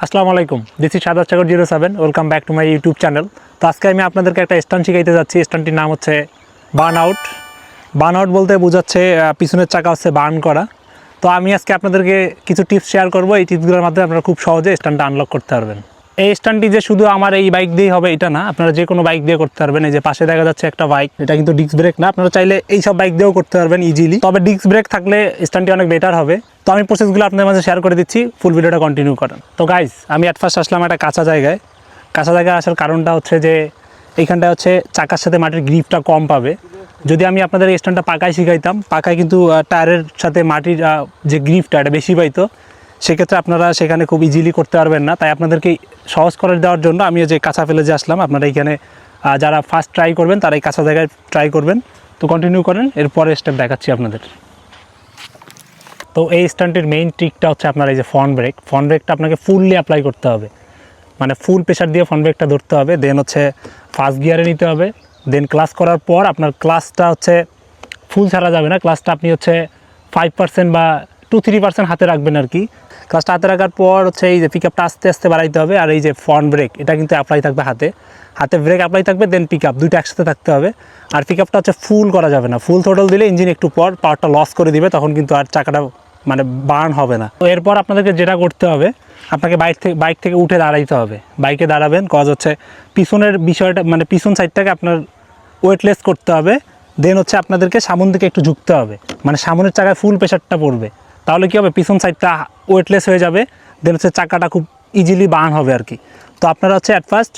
আসসালামু আলাইকুম, this is Sadat Sagar 07। Welcome back to my YouTube channel. তো আজকে আমি আপনাদেরকে একটা স্ট্যান্ড শিখাইতে যাচ্ছি। স্ট্যান্ডটির নাম হচ্ছে বার্ন আউট। বার্ন আউট বলতে বোঝাচ্ছে পিছনের চাকা হচ্ছে বার্ন করা। তো আমি আজকে আপনাদেরকে কিছু টিপস শেয়ার করবো। এই টিপসগুলোর মাধ্যমে আপনারা খুব সহজে স্ট্যান্ডটা আনলক করতে পারবেন। এই স্ট্যান্ডটি যে শুধু আমার এই বাইক দিয়েই হবে এটা না, আপনারা যে কোনো বাইক দিয়ে করতে পারবেন। এই যে পাশে দেখা যাচ্ছে একটা বাইক, এটা কিন্তু ডিস্ক ব্রেক না, আপনারা চাইলে এই সব বাইক দিয়েও করতে পারবেন ইজিলি। তবে ডিস্ক ব্রেক থাকলে স্ট্যান্ডটি অনেক বেটার হবে। তো আমি প্রসেসগুলো আপনাদের মাঝে শেয়ার করে দিচ্ছি, ফুল ভিডিওটা কন্টিনিউ করেন। তো গাইস, আমি অ্যাট ফার্স্ট আসলাম একটা কাঁচা জায়গায়। কাঁচা জায়গায় আসার কারণটা হচ্ছে যে এইখানটা হচ্ছে চাকার সাথে মাটির গ্রিপটা কম পাবে। যদি আমি আপনাদের এই স্ট্যান্ডটা পাকায় শিখাইতাম, পাকায় কিন্তু টায়ারের সাথে মাটির যে গ্রিপটা এটা বেশি পাইতো, সেক্ষেত্রে আপনারা সেখানে খুব ইজিলি করতে পারবেন না। তাই আপনাদেরকে সহজ করে দেওয়ার জন্য আমি যে কাঁচা ফেলে যে আসলাম, আপনারা এইখানে যারা ফার্স্ট ট্রাই করবেন তারা এই কাঁচা জায়গায় ট্রাই করবেন। তো কন্টিনিউ করেন, এরপরে স্টেপ দেখাচ্ছি আপনাদের। তো এই স্ট্যান্ডটির মেইন ট্রিকটা হচ্ছে আপনার এই যে ফ্রন্ট ব্রেকটা আপনাকে ফুললি অ্যাপ্লাই করতে হবে, মানে ফুল প্রেশার দিয়ে ফ্রন্ট ব্রেকটা ধরতে হবে। দেন হচ্ছে ফার্স্ট গিয়ারে নিতে হবে। দেন ক্লাস করার পর আপনার ক্লাসটা হচ্ছে ফুল ছাড়া যাবে না, ক্লাসটা আপনি হচ্ছে 5% বা 2-3% হাতে রাখবেন আর কি। ক্লাসটা হাতে রাখার পর হচ্ছে এই যে পিক আপটা আস্তে আস্তে বাড়াইতে হবে। আর এই যে ফ্রন্ট ব্রেক এটা কিন্তু অ্যাপ্লাই থাকবে হাতে ব্রেক অ্যাপ্লাই থাকবে, দেন পিক আপ, দুইটা একসাথে থাকতে হবে। আর পিক আপটা হচ্ছে ফুল করা যাবে না, ফুল থ্রোটল দিলে ইঞ্জিন একটু পর পাওয়ারটা লস করে দিবে, তখন কিন্তু আর চাকাটা মানে বার্ন হবে না। তো এরপর আপনাদেরকে যেটা করতে হবে, আপনাকে বাইক থেকে উঠে দাঁড়াইতে হবে। বাইকে দাঁড়াবেন, কজ হচ্ছে পিছনের বিষয়টা মানে পিছন সাইডটাকে আপনার ওয়েটলেস করতে হবে। দেন হচ্ছে আপনাদেরকে সামন দিকে একটু ঝুঁকতে হবে, মানে সামনের চাকায় ফুল প্রেশারটা পড়বে। তাহলে কী হবে, পিছন সাইডটা ওয়েটলেস হয়ে যাবে। দেন হচ্ছে চাকাটা খুব ইজিলি বার্ন হবে আর কি। তো আপনারা হচ্ছে at first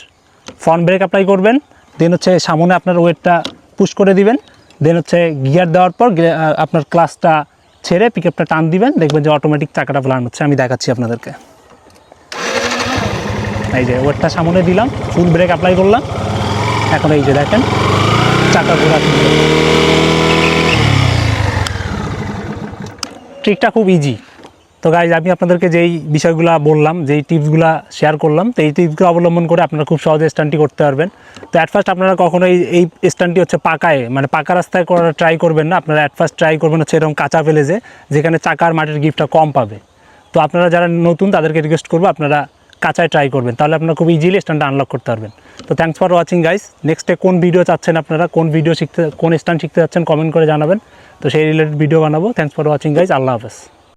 front brake apply করবেন। দেন হচ্ছে সামনে আপনার ওয়েটটা পুশ করে দিবেন। দেন হচ্ছে গিয়ার দেওয়ার পর আপনার ক্লাসটা ছেড়ে পিক আপটা টান দিবেন, দেখবেন যে অটোমেটিক চাকাটা বার্ন হচ্ছে। আমি দেখাচ্ছি আপনাদেরকে। এই যে ওয়েটটা সামনে দিলাম, ফুল ব্রেক অ্যাপ্লাই করলাম, এখন এই যে দেখেন চাকা ঘোরা। ট্রিকটা খুব ইজি। তো গাইজ, আমি আপনাদেরকে যেই বিষয়গুলো বললাম, যেই টিপসগুলো শেয়ার করলাম, তো এই টিপসগুলো অবলম্বন করে আপনারা খুব সহজে স্ট্যান্ডটি করতে পারবেন। তো অ্যাট ফার্স্ট আপনারা কখনো এই স্ট্যান্ডটি হচ্ছে পাকায় মানে পাকা রাস্তায় করার ট্রাই করবেন না। আপনারা অ্যাট ফার্স্ট ট্রাই করবেন হচ্ছে এরকম কাঁচা ফেলেছে, যেখানে চাকার মাটির গ্রিপটা কম পাবে। তো আপনারা যারা নতুন তাদেরকে রিকোয়েস্ট করবো আপনারা কাঁচায় ট্রাই করবেন, তাহলে আপনারা খুব ইজিলি স্ট্যান্ডটা আনলক করতে পারবেন। তো থ্যাংকস ফর ওয়াচিং গাইস। নেক্সটে কোন ভিডিও চাচ্ছেন আপনারা, কোন স্ট্যান্ড শিখতে যাচ্ছেন, কমেন্ট করে জানাবেন। তো সেই রিলেটেড ভিডিও বানাবো। Thanks for watching guys. আল্লাহ হাফেজ।